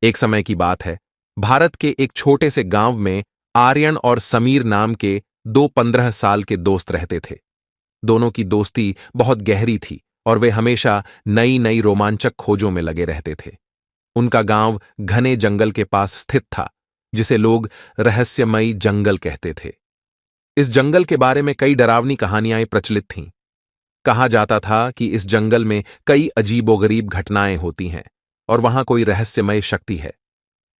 एक समय की बात है, भारत के एक छोटे से गांव में आर्यन और समीर नाम के दो 15 साल के दोस्त रहते थे। दोनों की दोस्ती बहुत गहरी थी और वे हमेशा नई नई रोमांचक खोजों में लगे रहते थे। उनका गांव घने जंगल के पास स्थित था, जिसे लोग रहस्यमयी जंगल कहते थे। इस जंगल के बारे में कई डरावनी कहानियां प्रचलित थीं। कहा जाता था कि इस जंगल में कई अजीबोगरीब घटनाएं होती हैं और वहां कोई रहस्यमय शक्ति है।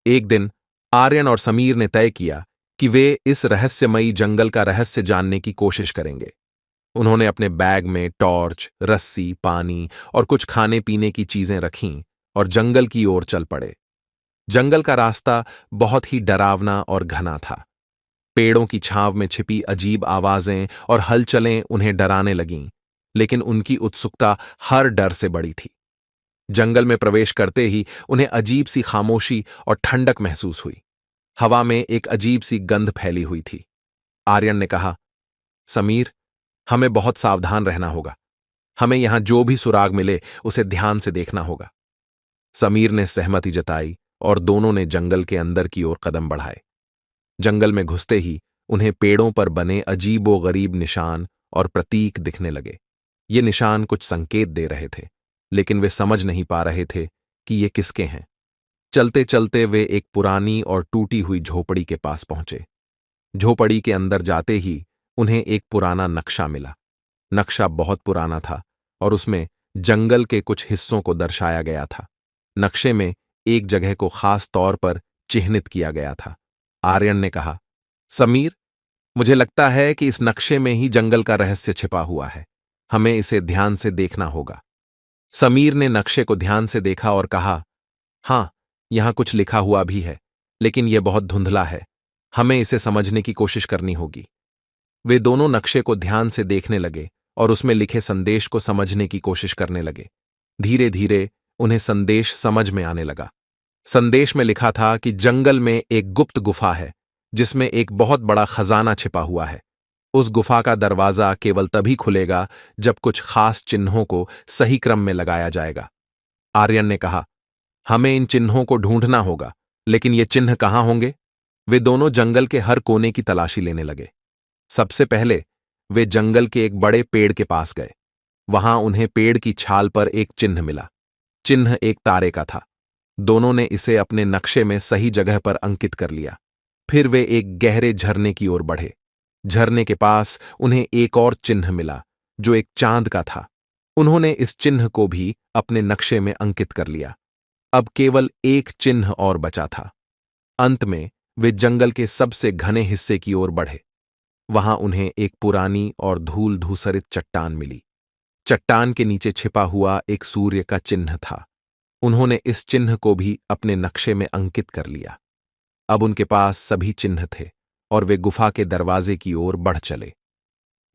एक दिन आर्यन और समीर ने तय किया कि वे इस रहस्यमयी जंगल का रहस्य जानने की कोशिश करेंगे। उन्होंने अपने बैग में टॉर्च, रस्सी, पानी और कुछ खाने पीने की चीजें रखीं और जंगल की ओर चल पड़े। जंगल का रास्ता बहुत ही डरावना और घना था। पेड़ों की छांव में छिपी अजीब आवाजें और हलचलें उन्हें डराने लगीं, लेकिन उनकी उत्सुकता हर डर से बड़ी थी। जंगल में प्रवेश करते ही उन्हें अजीब सी खामोशी और ठंडक महसूस हुई। हवा में एक अजीब सी गंध फैली हुई थी। आर्यन ने कहा, समीर, हमें बहुत सावधान रहना होगा। हमें यहां जो भी सुराग मिले उसे ध्यान से देखना होगा। समीर ने सहमति जताई और दोनों ने जंगल के अंदर की ओर कदम बढ़ाए। जंगल में घुसते ही उन्हें पेड़ों पर बने अजीबोगरीब निशान और प्रतीक दिखने लगे। ये निशान कुछ संकेत दे रहे थे, लेकिन वे समझ नहीं पा रहे थे कि ये किसके हैं। चलते चलते वे एक पुरानी और टूटी हुई झोपड़ी के पास पहुंचे। झोपड़ी के अंदर जाते ही उन्हें एक पुराना नक्शा मिला। नक्शा बहुत पुराना था और उसमें जंगल के कुछ हिस्सों को दर्शाया गया था। नक्शे में एक जगह को खास तौर पर चिह्नित किया गया था। आर्यन ने कहा, समीर, मुझे लगता है कि इस नक्शे में ही जंगल का रहस्य छिपा हुआ है। हमें इसे ध्यान से देखना होगा। समीर ने नक्शे को ध्यान से देखा और कहा, हां, यहां कुछ लिखा हुआ भी है, लेकिन यह बहुत धुंधला है। हमें इसे समझने की कोशिश करनी होगी। वे दोनों नक्शे को ध्यान से देखने लगे और उसमें लिखे संदेश को समझने की कोशिश करने लगे। धीरे धीरे उन्हें संदेश समझ में आने लगा। संदेश में लिखा था कि जंगल में एक गुप्त गुफा है, जिसमें एक बहुत बड़ा खजाना छिपा हुआ है। उस गुफा का दरवाजा केवल तभी खुलेगा जब कुछ खास चिन्हों को सही क्रम में लगाया जाएगा। आर्यन ने कहा, हमें इन चिन्हों को ढूंढना होगा, लेकिन ये चिन्ह कहां होंगे? वे दोनों जंगल के हर कोने की तलाशी लेने लगे। सबसे पहले वे जंगल के एक बड़े पेड़ के पास गए। वहां उन्हें पेड़ की छाल पर एक चिन्ह मिला। चिन्ह एक तारे का था। दोनों ने इसे अपने नक्शे में सही जगह पर अंकित कर लिया। फिर वे एक गहरे झरने की ओर बढ़े। झरने के पास उन्हें एक और चिन्ह मिला, जो एक चांद का था। उन्होंने इस चिन्ह को भी अपने नक्शे में अंकित कर लिया। अब केवल एक चिन्ह और बचा था। अंत में वे जंगल के सबसे घने हिस्से की ओर बढ़े। वहां उन्हें एक पुरानी और धूल धूसरित चट्टान मिली। चट्टान के नीचे छिपा हुआ एक सूर्य का चिन्ह था। उन्होंने इस चिन्ह को भी अपने नक्शे में अंकित कर लिया। अब उनके पास सभी चिन्ह थे और वे गुफा के दरवाजे की ओर बढ़ चले।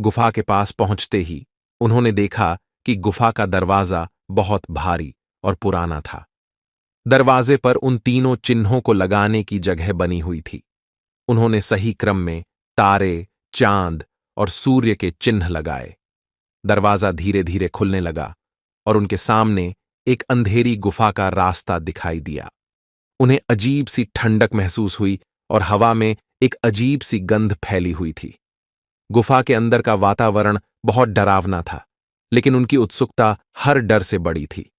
गुफा के पास पहुंचते ही उन्होंने देखा कि गुफा का दरवाजा बहुत भारी और पुराना था। दरवाजे पर उन तीनों चिन्हों को लगाने की जगह बनी हुई थी। उन्होंने सही क्रम में तारे, चांद और सूर्य के चिन्ह लगाए। दरवाजा धीरे धीरे खुलने लगा और उनके सामने एक अंधेरी गुफा का रास्ता दिखाई दिया। उन्हें अजीब सी ठंडक महसूस हुई और हवा में एक अजीब सी गंध फैली हुई थी। गुफा के अंदर का वातावरण बहुत डरावना था, लेकिन उनकी उत्सुकता हर डर से बड़ी थी।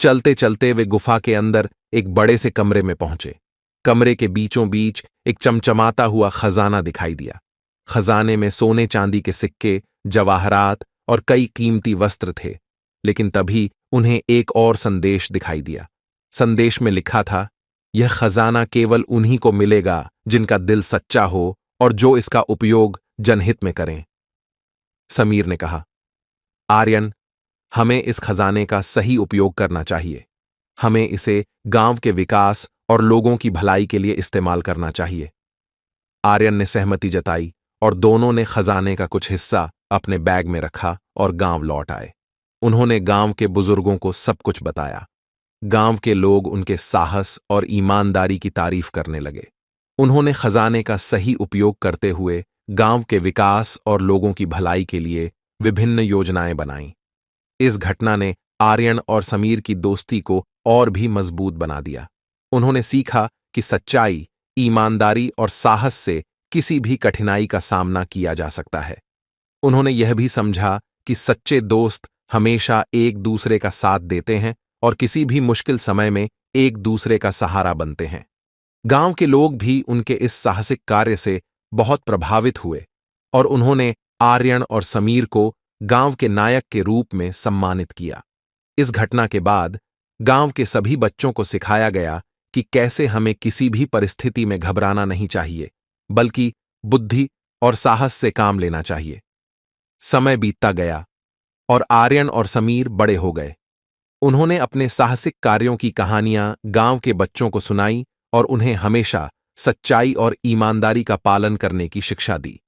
चलते चलते वे गुफा के अंदर एक बड़े से कमरे में पहुंचे। कमरे के बीचों बीच एक चमचमाता हुआ खजाना दिखाई दिया। खजाने में सोने चांदी के सिक्के, जवाहरात और कई कीमती वस्त्र थे। लेकिन तभी उन्हें एक और संदेश दिखाई दिया। संदेश में लिखा था, यह खजाना केवल उन्हीं को मिलेगा जिनका दिल सच्चा हो और जो इसका उपयोग जनहित में करें। समीर ने कहा, आर्यन, हमें इस खजाने का सही उपयोग करना चाहिए। हमें इसे गांव के विकास और लोगों की भलाई के लिए इस्तेमाल करना चाहिए। आर्यन ने सहमति जताई और दोनों ने खजाने का कुछ हिस्सा अपने बैग में रखा और गांव लौट आए। उन्होंने गांव के बुजुर्गों को सब कुछ बताया। गांव के लोग उनके साहस और ईमानदारी की तारीफ करने लगे। उन्होंने खजाने का सही उपयोग करते हुए गांव के विकास और लोगों की भलाई के लिए विभिन्न योजनाएं बनाईं। इस घटना ने आर्यन और समीर की दोस्ती को और भी मजबूत बना दिया। उन्होंने सीखा कि सच्चाई, ईमानदारी और साहस से किसी भी कठिनाई का सामना किया जा सकता है। उन्होंने यह भी समझा कि सच्चे दोस्त हमेशा एक दूसरे का साथ देते हैं और किसी भी मुश्किल समय में एक दूसरे का सहारा बनते हैं। गांव के लोग भी उनके इस साहसिक कार्य से बहुत प्रभावित हुए और उन्होंने आर्यन और समीर को गांव के नायक के रूप में सम्मानित किया। इस घटना के बाद गांव के सभी बच्चों को सिखाया गया कि कैसे हमें किसी भी परिस्थिति में घबराना नहीं चाहिए, बल्कि बुद्धि और साहस से काम लेना चाहिए। समय बीतता गया और आर्यन और समीर बड़े हो गए। उन्होंने अपने साहसिक कार्यों की कहानियां गांव के बच्चों को सुनाई और उन्हें हमेशा सच्चाई और ईमानदारी का पालन करने की शिक्षा दी।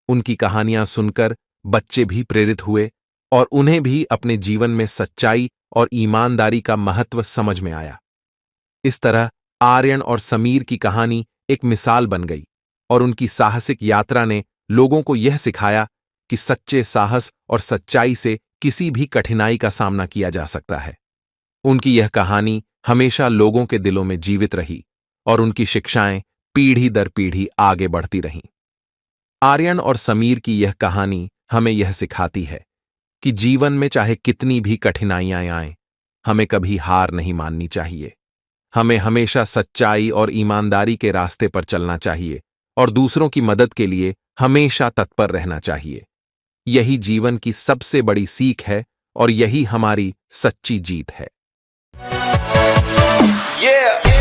उनकी कहानियां सुनकर बच्चे भी प्रेरित हुए और उन्हें भी अपने जीवन में सच्चाई और ईमानदारी का महत्व समझ में आया। इस तरह आर्यन और समीर की कहानी एक मिसाल बन गई और उनकी साहसिक यात्रा ने लोगों को यह सिखाया कि सच्चे साहस और सच्चाई से किसी भी कठिनाई का सामना किया जा सकता है। उनकी यह कहानी हमेशा लोगों के दिलों में जीवित रही और उनकी शिक्षाएं पीढ़ी दर पीढ़ी आगे बढ़ती रहीं। आर्यन और समीर की यह कहानी हमें यह सिखाती है कि जीवन में चाहे कितनी भी कठिनाइयां आएं, हमें कभी हार नहीं माननी चाहिए। हमें हमेशा सच्चाई और ईमानदारी के रास्ते पर चलना चाहिए और दूसरों की मदद के लिए हमेशा तत्पर रहना चाहिए। यही जीवन की सबसे बड़ी सीख है और यही हमारी सच्ची जीत है। Yeah.